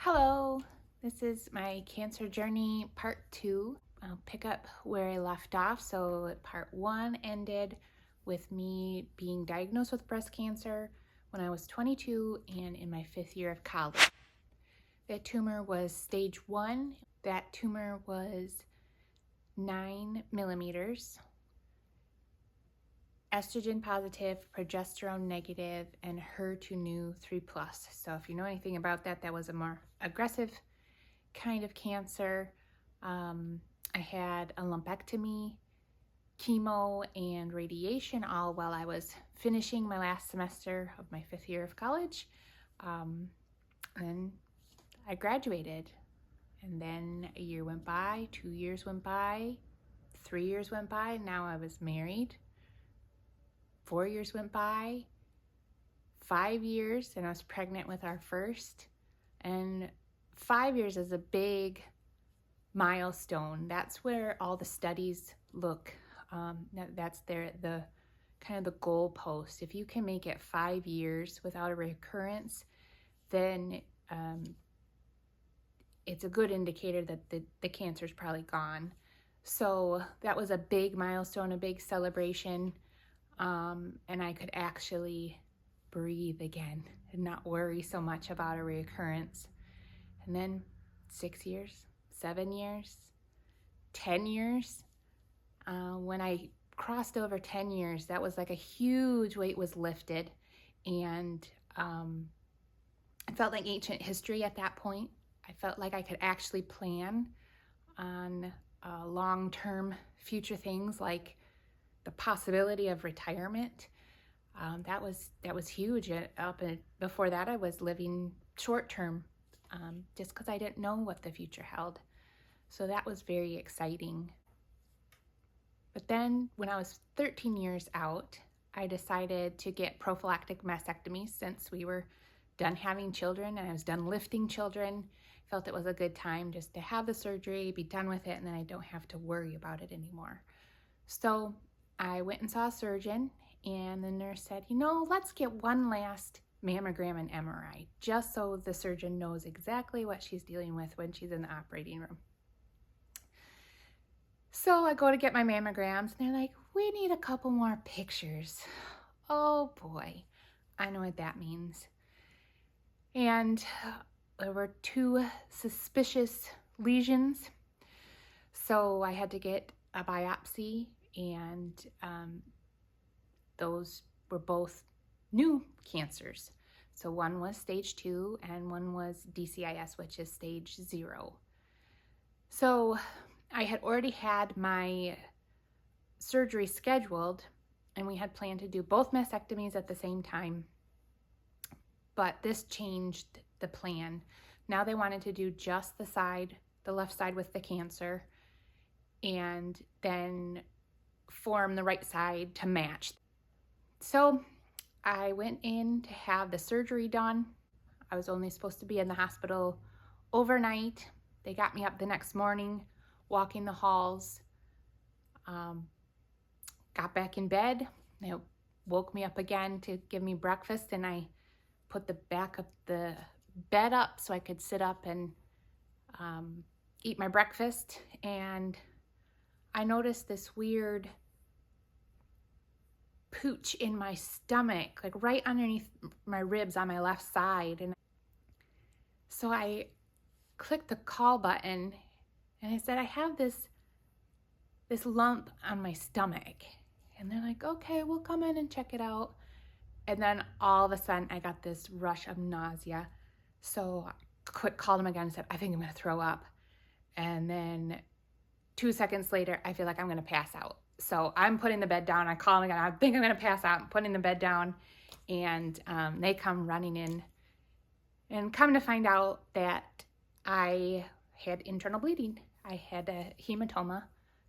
Hello, this is my cancer journey part 2. I'll pick up where I left off. So part 1 ended with me being diagnosed with breast cancer when I was 22 and in my 5th year of college. That tumor was stage 1. That tumor was 9 millimeters, estrogen positive, progesterone negative, and HER2/neu 3+. So if you know anything about that, that was a more aggressive kind of cancer. I had a lumpectomy, chemo, and radiation all while I was finishing my last semester of my 5th year of college. And I graduated, and then a year went by, 2 years went by, 3 years went by. Now I was married. 4 years went by, 5 years, and I was pregnant with our first. And 5 years is a big milestone. That's where all the studies look. That's the kind of the goal post. If you can make it 5 years without a recurrence, then it's a good indicator that the cancer is probably gone. So that was a big milestone, a big celebration, and I could actually breathe again and not worry so much about a recurrence. And then 6 years, 7 years, 10 years. When I crossed over 10 years, that was like a huge weight was lifted, and it felt like ancient history at that point. I felt like I could actually plan on long-term future things like the possibility of retirement. That was huge. Before that, I was living short-term, just because I didn't know what the future held. So that was very exciting. But then when I was 13 years out, I decided to get prophylactic mastectomy since we were done having children and I was done lifting children. I felt it was a good time just to have the surgery, be done with it, and then I don't have to worry about it anymore. So I went and saw a surgeon, and the nurse said, let's get one last mammogram and MRI, just so the surgeon knows exactly what she's dealing with when she's in the operating room. So I go to get my mammograms, and they're like, we need a couple more pictures. Oh boy, I know what that means. And there were 2 suspicious lesions, so I had to get a biopsy, and those were both new cancers. So one was stage 2 and one was DCIS, which is stage 0. So I had already had my surgery scheduled, and we had planned to do both mastectomies at the same time, but this changed the plan. Now they wanted to do just the left side with the cancer, and then form the right side to match. So I went in to have the surgery done. I was only supposed to be in the hospital overnight. They got me up the next morning, walking the halls, got back in bed. They woke me up again to give me breakfast, and I put the back of the bed up so I could sit up and eat my breakfast. And I noticed this weird pooch in my stomach, like right underneath my ribs on my left side. And so I clicked the call button, and I said, I have this lump on my stomach. And they're like, okay, we'll come in and check it out. And then all of a sudden I got this rush of nausea. So I called them again and said, I think I'm gonna throw up. And then 2 seconds later, I feel like I'm gonna pass out. So I'm putting the bed down. I call them again. I think I'm gonna pass out. I'm putting the bed down, and they come running in, and come to find out that I had internal bleeding. I had a hematoma.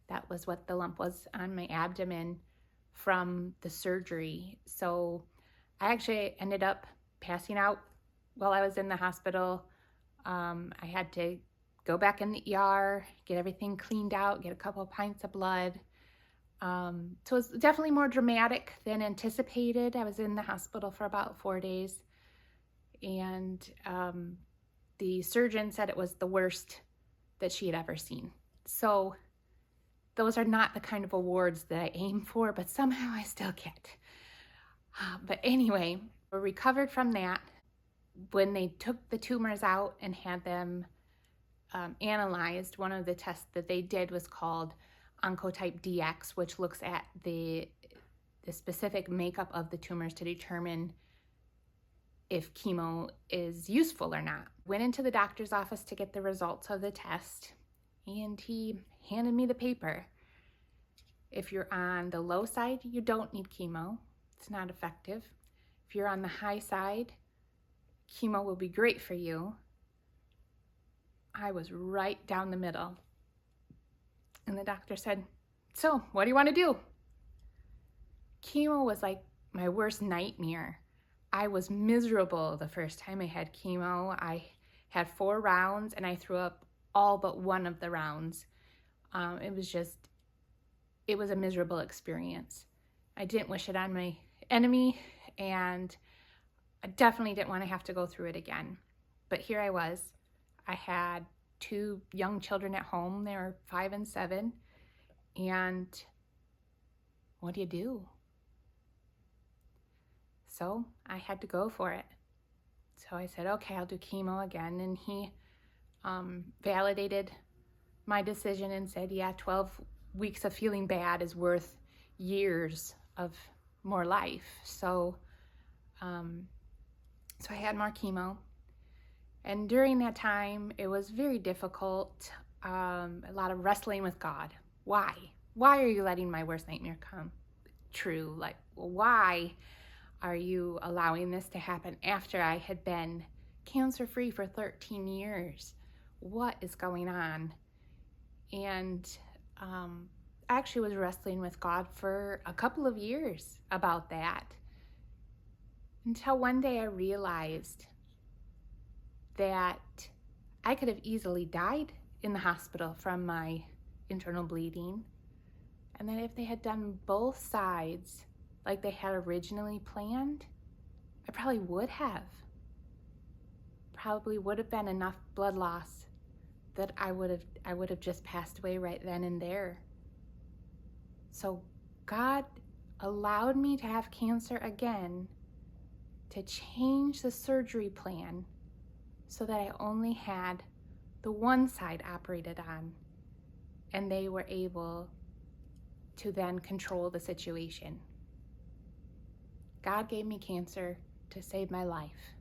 That was what the lump was on my abdomen from the surgery. So I actually ended up passing out while I was in the hospital. I had to go back in the ER, get everything cleaned out, get a couple of pints of blood. So it was definitely more dramatic than anticipated. I was in the hospital for about 4 days, and The surgeon said it was the worst that she had ever seen. So those are not the kind of awards that I aim for, but somehow I still get. But anyway, we recovered from that. When they took the tumors out and had them analyzed, one of the tests that they did was called Oncotype DX, which looks at the specific makeup of the tumors to determine if chemo is useful or not. Went into the doctor's office to get the results of the test, and he handed me the paper. If you're on the low side, you don't need chemo. It's not effective. If you're on the high side, chemo will be great for you. I was right down the middle. And the doctor said, "So, what do you want to do?" Chemo was like my worst nightmare. I was miserable the first time I had chemo. I had 4 rounds and I threw up all but one of the rounds. It was a miserable experience. I didn't wish it on my enemy, and I definitely didn't want to have to go through it again. But here I was. I had 2 young children at home. They were 5 and 7. And what do you do? So I had to go for it. So I said, okay, I'll do chemo again. And he validated my decision and said, yeah, 12 weeks of feeling bad is worth years of more life. So I had more chemo. And during that time, it was very difficult, a lot of wrestling with God. Why? Why are you letting my worst nightmare come true? Like, why are you allowing this to happen after I had been cancer-free for 13 years? What is going on? And I actually was wrestling with God for a couple of years about that, until one day I realized that I could have easily died in the hospital from my internal bleeding, and that if they had done both sides like they had originally planned, I probably would have. Probably would have been enough blood loss that I would have just passed away right then and there. So God allowed me to have cancer again to change the surgery plan so that I only had the one side operated on, and they were able to then control the situation. God gave me cancer to save my life.